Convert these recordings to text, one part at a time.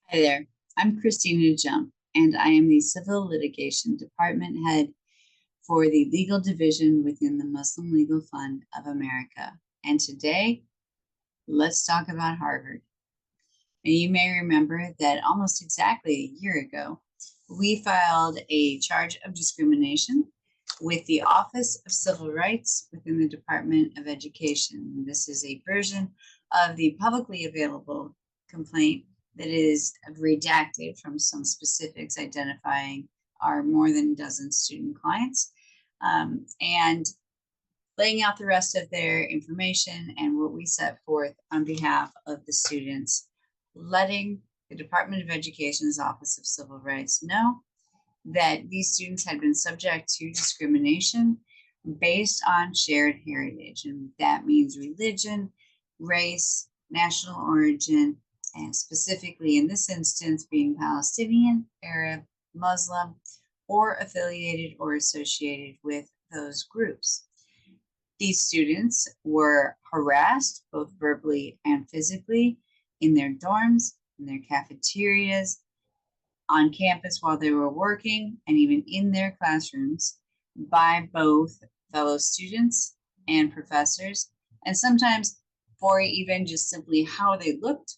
Hi there, I'm Christina Jump, and I am the Civil Litigation Department Head for the Legal Division within the Muslim Legal Fund of America. And today, let's talk about Harvard. Now, you may remember that almost exactly a year ago, we filed a charge of discrimination with the Office of Civil Rights within the Department of Education. This is a version of the publicly available complaint that is redacted from some specifics identifying our more than a dozen student clients, and laying out the rest of their information and what we set forth on behalf of the students, letting the Department of Education's Office of Civil Rights know that these students had been subject to discrimination based on shared heritage. And that means religion, race, national origin, and specifically in this instance being Palestinian, Arab, Muslim, or affiliated or associated with those groups. These students were harassed both verbally and physically in their dorms, in their cafeterias, on campus while they were working, and even in their classrooms by both fellow students and professors, and sometimes for even just simply how they looked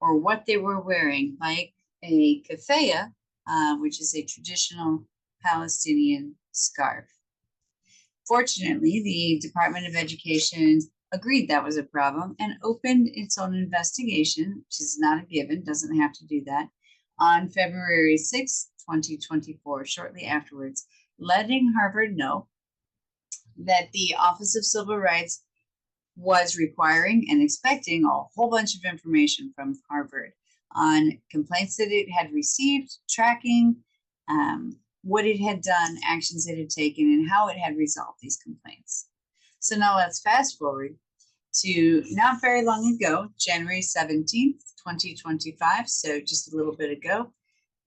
or what they were wearing, like a keffiyeh, which is a traditional Palestinian scarf. Fortunately, the Department of Education agreed that was a problem and opened its own investigation, which is not a given, doesn't have to do that, on February 6, 2024, shortly afterwards, letting Harvard know that the Office of Civil Rights was requiring and expecting a whole bunch of information from Harvard on complaints that it had received, tracking, what it had done, actions it had taken, and how it had resolved these complaints. So now let's fast forward to not very long ago, January 17th, 2025, so just a little bit ago.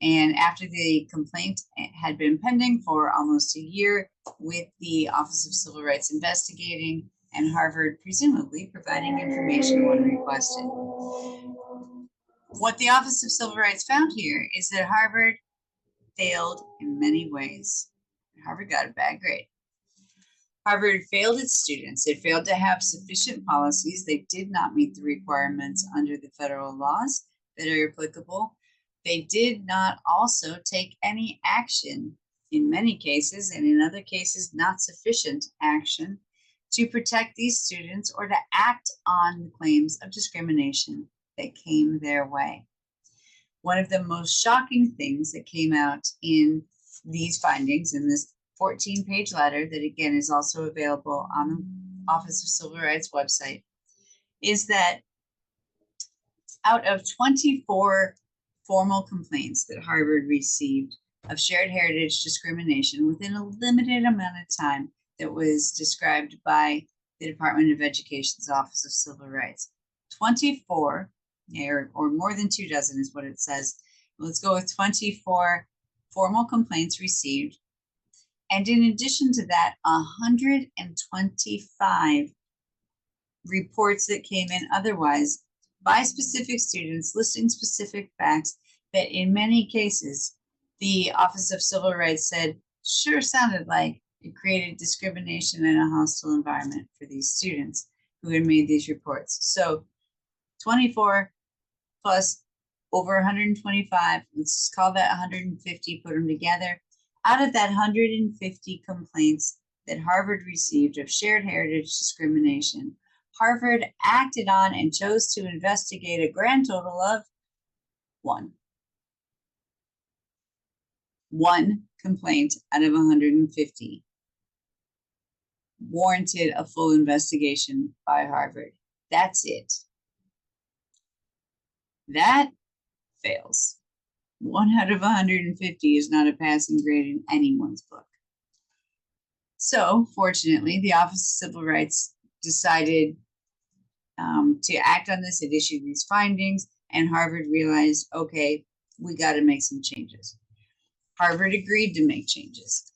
And after the complaint had been pending for almost a year, with the Office of Civil Rights investigating and Harvard presumably providing information when requested. What the Office of Civil Rights found here is that Harvard failed in many ways. Harvard got a bad grade. Harvard failed its students. It failed to have sufficient policies. They did not meet the requirements under the federal laws that are applicable. They did not also take any action in many cases, and in other cases, not sufficient action to protect these students or to act on the claims of discrimination that came their way. One of the most shocking things that came out in these findings in this 14-page letter that again is also available on the Office of Civil Rights website is that out of 24 formal complaints that Harvard received of shared heritage discrimination within a limited amount of time that was described by the Department of Education's Office of Civil Rights, 24, or more than 2 dozen is what it says. Let's go with 24 formal complaints received. And in addition to that, 125 reports that came in otherwise by specific students listing specific facts that in many cases, the Office of Civil Rights said sure sounded like it created discrimination and a hostile environment for these students who had made these reports. So 24 plus over 125, let's call that 150, put them together. Out of that 150 complaints that Harvard received of shared heritage discrimination, Harvard acted on and chose to investigate a grand total of one. One complaint out of 150 warranted a full investigation by Harvard. That's it. That fails. 1 out of 150 is not a passing grade in anyone's book. So, fortunately, the Office of Civil Rights decided to act on this. It issued these findings, and Harvard realized, okay, we got to make some changes. Harvard agreed to make changes.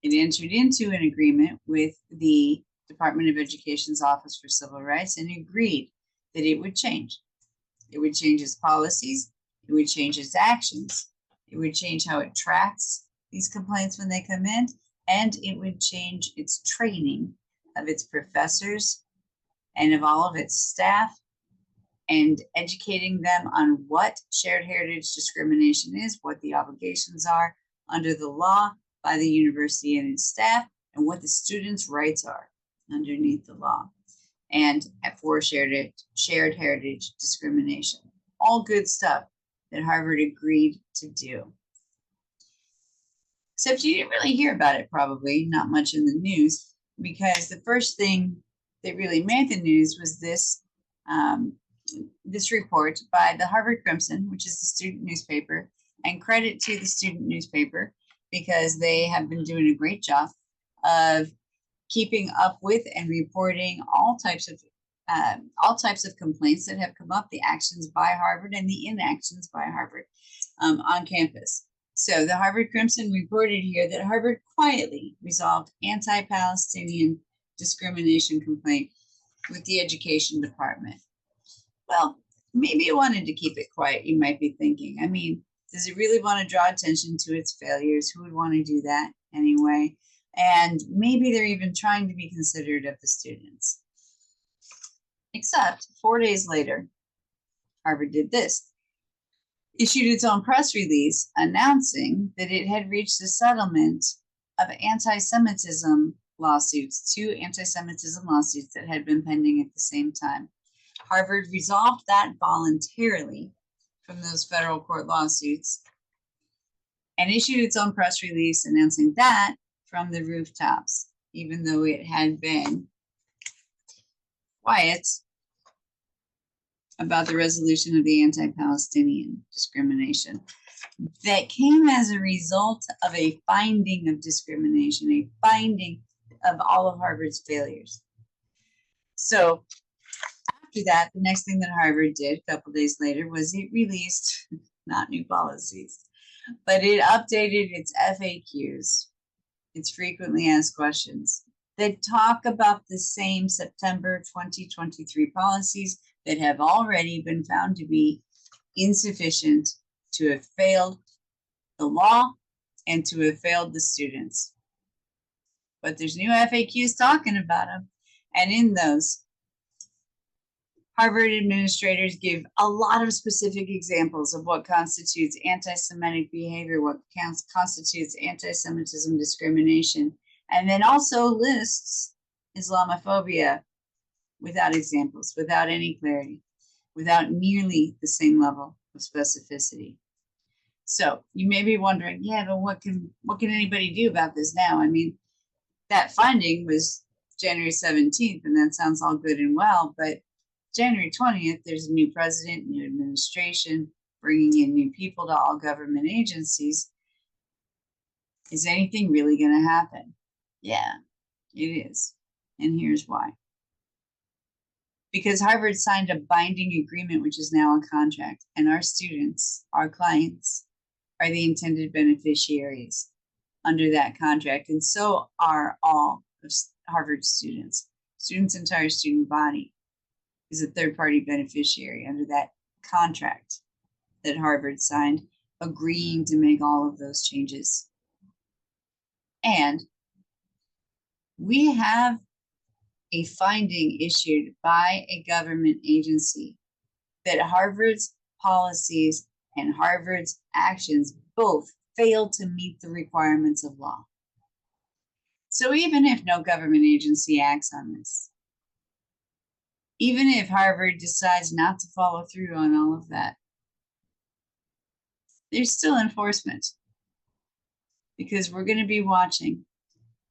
It entered into an agreement with the Department of Education's Office for Civil Rights and agreed that it would change. It would change its policies, It would change its actions. It would change how it tracks these complaints when they come in, and it would change its training of its professors and of all of its staff, and educating them on what shared heritage discrimination is, what the obligations are under the law by the university and its staff, and what the students' rights are underneath the law, and for shared heritage discrimination. All good stuff that Harvard agreed to do. Except you didn't really hear about it, probably, not much in the news, because the first thing that really made the news was this report by the Harvard Crimson, which is the student newspaper, and credit to the student newspaper because they have been doing a great job of keeping up with and reporting all types of complaints that have come up, the actions by Harvard and the inactions by Harvard on campus. So the Harvard Crimson reported here that Harvard quietly resolved anti-Palestinian discrimination complaint with the education department. Well, maybe it wanted to keep it quiet, you might be thinking. I mean, does it really want to draw attention to its failures? Who would want to do that anyway? And maybe they're even trying to be considerate of the students. Except 4 days later, Harvard did this. Issued its own press release announcing that it had reached a settlement of anti-Semitism lawsuits, 2 anti-Semitism lawsuits that had been pending at the same time. Harvard resolved that voluntarily from those federal court lawsuits and issued its own press release announcing that from the rooftops, even though it had been quiet about the resolution of the anti-Palestinian discrimination that came as a result of a finding of discrimination, a finding of all of Harvard's failures. So after that, the next thing that Harvard did a couple days later was it released, not new policies, but it updated its FAQs, its frequently asked questions, that talk about the same September 2023 policies that have already been found to be insufficient to have failed the law and to have failed the students. But there's new FAQs talking about them. And in those, Harvard administrators give a lot of specific examples of what constitutes anti-Semitic behavior, what constitutes anti-Semitism discrimination, and then also lists Islamophobia without examples, without any clarity, without nearly the same level of specificity. So you may be wondering, yeah, but what can anybody do about this now? I mean, that finding was January 17th, and that sounds all good and well, but January 20th, there's a new president, new administration, bringing in new people to all government agencies. Is anything really going to happen? Yeah, it is. And here's why. Because Harvard signed a binding agreement, which is now a contract, and our students, our clients, are the intended beneficiaries under that contract. And so are all of Harvard students. Students' entire student body is a third-party beneficiary under that contract that Harvard signed, agreeing to make all of those changes. And we have a finding issued by a government agency that Harvard's policies and Harvard's actions both fail to meet the requirements of law. So even if no government agency acts on this, even if Harvard decides not to follow through on all of that, there's still enforcement because we're going to be watching.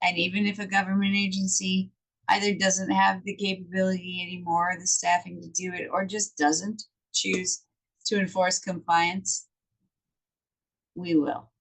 And even if a government agency either doesn't have the capability anymore, the staffing to do it, or just doesn't choose to enforce compliance, we will.